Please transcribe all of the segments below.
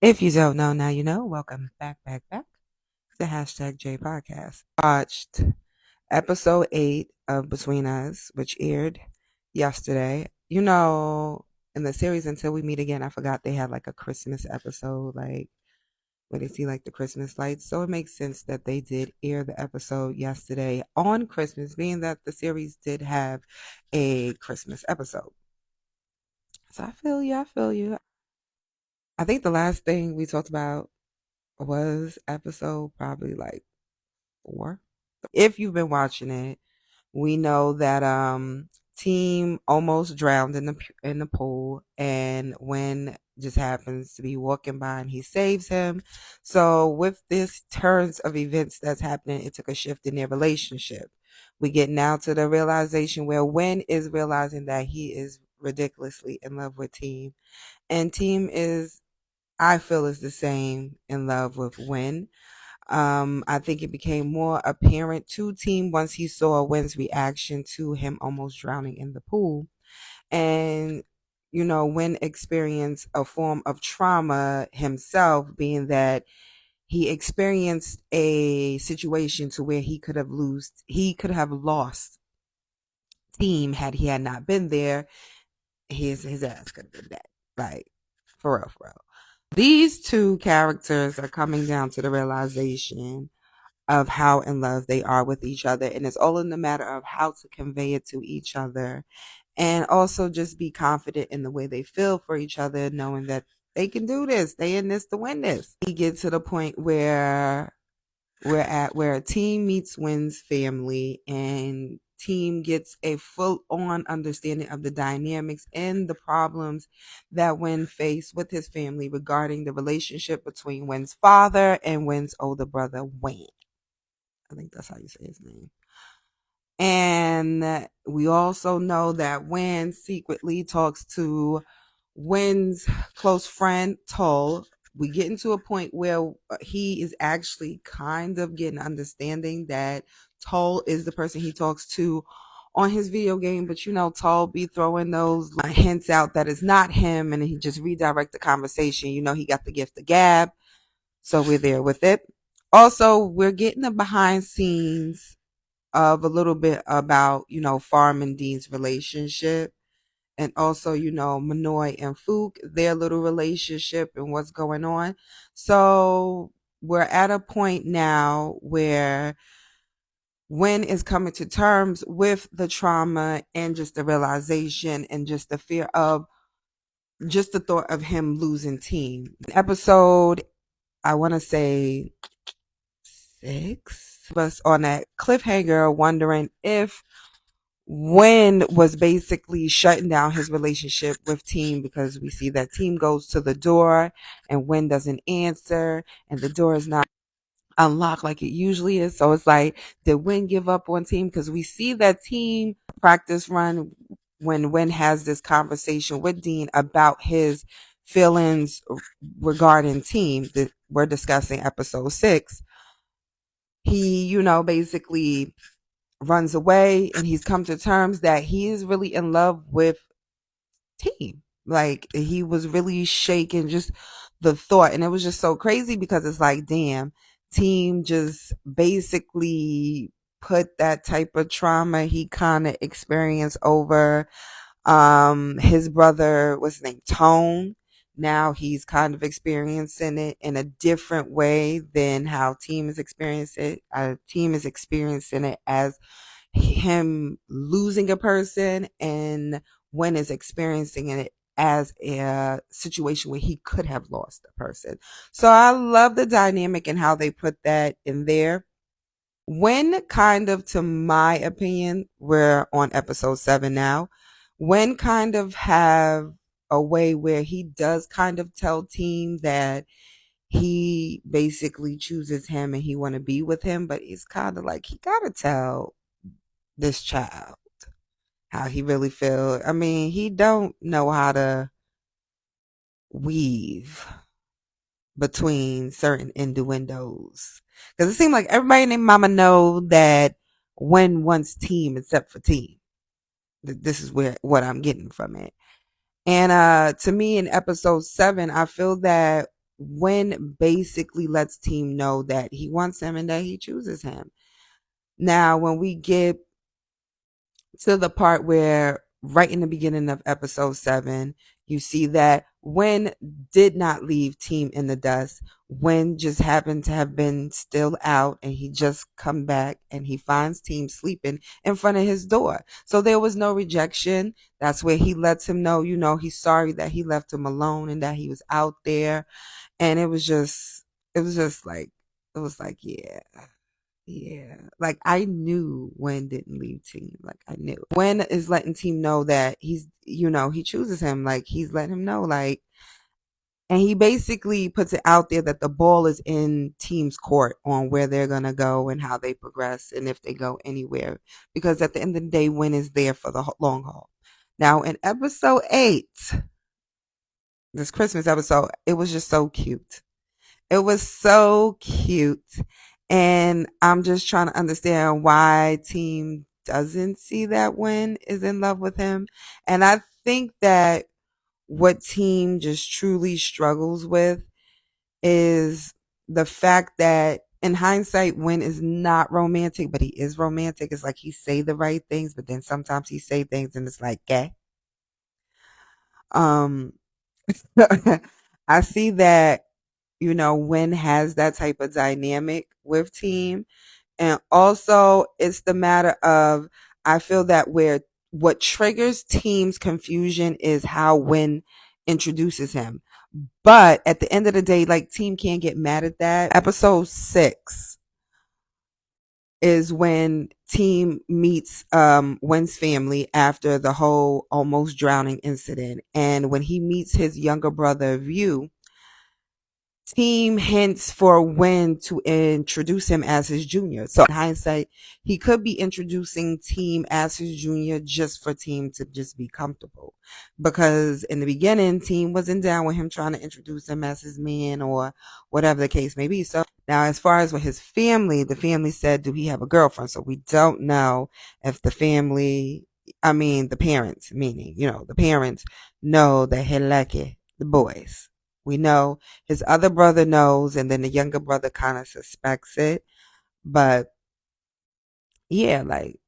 If you don't know, now you know. Welcome back to hashtag J Podcast. Watched episode 8 of Between Us, which aired yesterday. In the series Until We Meet Again, I forgot they had like a Christmas episode, like where they see like the Christmas lights. So it makes sense that they did air the episode yesterday on Christmas, being that the series did have a Christmas episode. So I feel you. I think the last thing we talked about was episode probably like 4. If you've been watching it, we know that team almost drowned in the pool, and when just happens to be walking by and he saves him. So with this turns of events that's happening, it took a shift in their relationship. We get now to the realization where Wen is realizing that he is ridiculously in love with Team, and Team is, I feel, is the same in love with Wen. I think it became more apparent to Team once he saw Wen's reaction to him almost drowning in the pool. And, Wen experienced a form of trauma himself, being that he experienced a situation to where he could have lost Team had he had not been there. His ass could have been dead. Like, for real, for real. These two characters are coming down to the realization of how in love they are with each other. And it's all in the matter of how to convey it to each other. And also just be confident in the way they feel for each other, knowing that they can do this. They in this to win this. We get to the point where where a team meets Wynn's family, and team gets a full on understanding of the dynamics and the problems that Wynn faced with his family regarding the relationship between Wynn's father and Wynn's older brother Wayne. I think that's how you say his name. And we also know that Wynn secretly talks to Wynn's close friend Tull. We get into a point where he is actually kind of getting understanding that Tull is the person he talks to on his video game, but Tull be throwing those hints out that it's not him, and he just redirect the conversation. He got the gift of gab, so we're there with it. Also, we're getting the behind scenes of a little bit about, Farm and Dean's relationship, and also, Manoy and Fook, their little relationship and what's going on. So we're at a point now where Wynn is coming to terms with the trauma and just the realization and just the fear of just the thought of him losing Team. Episode, I want to say 6, was on that cliffhanger, wondering if Wynn was basically shutting down his relationship with Team, because we see that Team goes to the door and Wynn doesn't answer, and the door is not unlocked like it usually is. So it's like, did Wynn give up on Team? Because we see that Team practice run when Wynn has this conversation with Dean about his feelings regarding Team that we're discussing episode 6. He, basically runs away, and he's come to terms that he is really in love with Team. Like, he was really shaken just the thought, and it was just so crazy because it's like, damn, Team just basically put that type of trauma he kind of experienced over his brother, what's his name, Tone. Now he's kind of experiencing it in a different way than how Team is experiencing it. Team is experiencing it as him losing a person, and Wen is experiencing it as a situation where he could have lost a person. So I love the dynamic and how they put that in there. When kind of, to my opinion, we're on episode 7 now, when kind of have a way where he does kind of tell Team that he basically chooses him and he want to be with him, but he's kind of like, he gotta tell this child how he really feel. I mean, he don't know how to weave between certain innuendos, because it seemed like everybody named Mama know that when one's Team except for Team. This is where what I'm getting from it. And to me, in episode 7, I feel that Wen basically lets team know that he wants him and that he chooses him. Now, when we get to the part where right in the beginning of episode 7, you see that Wen did not leave team in the dust. Wen just happened to have been still out, and he just come back and he finds team sleeping in front of his door. So there was no rejection. That's where he lets him know, he's sorry that he left him alone and that he was out there. And it was like, yeah. Yeah, like I knew Wen didn't leave team. Like I knew Wen is letting team know that he chooses him. Like he's letting him know, like, and he basically puts it out there that the ball is in team's court on where they're gonna go and how they progress and if they go anywhere. Because at the end of the day, Wen is there for the long haul. Now in episode 8, this Christmas episode, it was just so cute. It was so cute. And I'm just trying to understand why team doesn't see that Wen is in love with him. And I think that what team just truly struggles with is the fact that in hindsight, Wen is not romantic, but he is romantic. It's like he say the right things, but then sometimes he say things and it's like gay. Um, I see that Wen has that type of dynamic with team. And also it's the matter of, I feel that where what triggers team's confusion is how Wen introduces him. But at the end of the day, like team can't get mad at that. Episode 6 is when team meets Wen's family after the whole almost drowning incident. And when he meets his younger brother View, team hints for Wen to introduce him as his junior. So in hindsight, he could be introducing team as his junior just for team to just be comfortable. Because in the beginning, team wasn't down with him trying to introduce him as his man or whatever the case may be. So now as far as with his family, the family said, do he have a girlfriend? So we don't know if the parents, meaning, the parents know that Laedeke, the boys. We know his other brother knows, and then the younger brother kind of suspects it. But yeah, like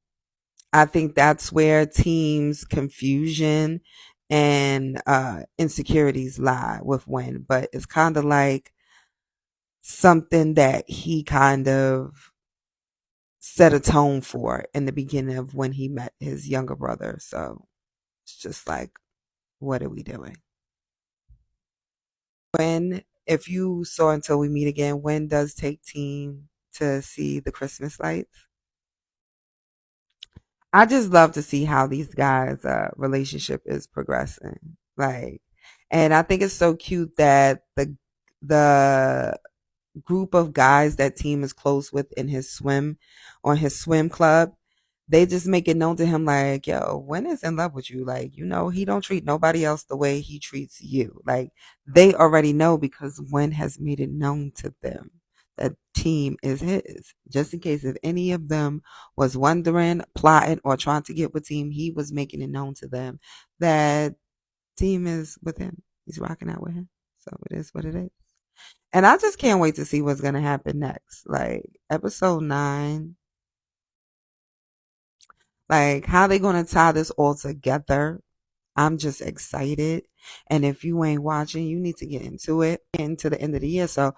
I think that's where team's confusion and insecurities lie with Wen. But it's kind of like something that he kind of set a tone for in the beginning of when he met his younger brother. So it's just like, what are we doing? When, if you saw Until We Meet Again, when does take team to see the Christmas lights? I just love to see how these guys' relationship is progressing. Like, and I think it's so cute that the group of guys that team is close with in his swim club, they just make it known to him like, yo, Wen is in love with you. Like, he don't treat nobody else the way he treats you. Like, they already know because Wen has made it known to them that team is his. Just in case if any of them was wondering, plotting, or trying to get with team, he was making it known to them that team is with him. He's rocking out with him. So it is what it is. And I just can't wait to see what's going to happen next. Like episode 9, like how they going to tie this all together. I'm just excited. And if you ain't watching, you need to get into it into the end of the year. So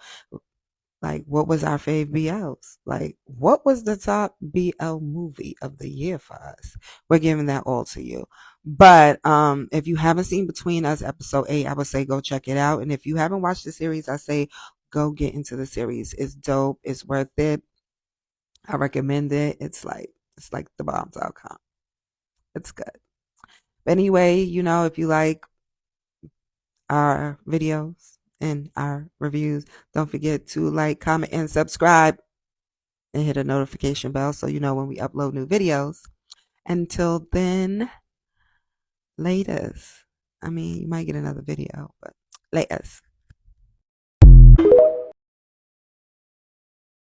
like, what was our fave BLs? Like, what was the top BL movie of the year for us? We're giving that all to you. But if you haven't seen Between Us episode 8, I would say go check it out. And if you haven't watched the series, I say go get into the series. It's dope. It's worth it. I recommend it. It's like the bomb.com. It's good. But anyway, if you like our videos and our reviews, don't forget to like, comment, and subscribe, and hit a notification bell so you know when we upload new videos. Until then, latest. I mean, you might get another video, but latest.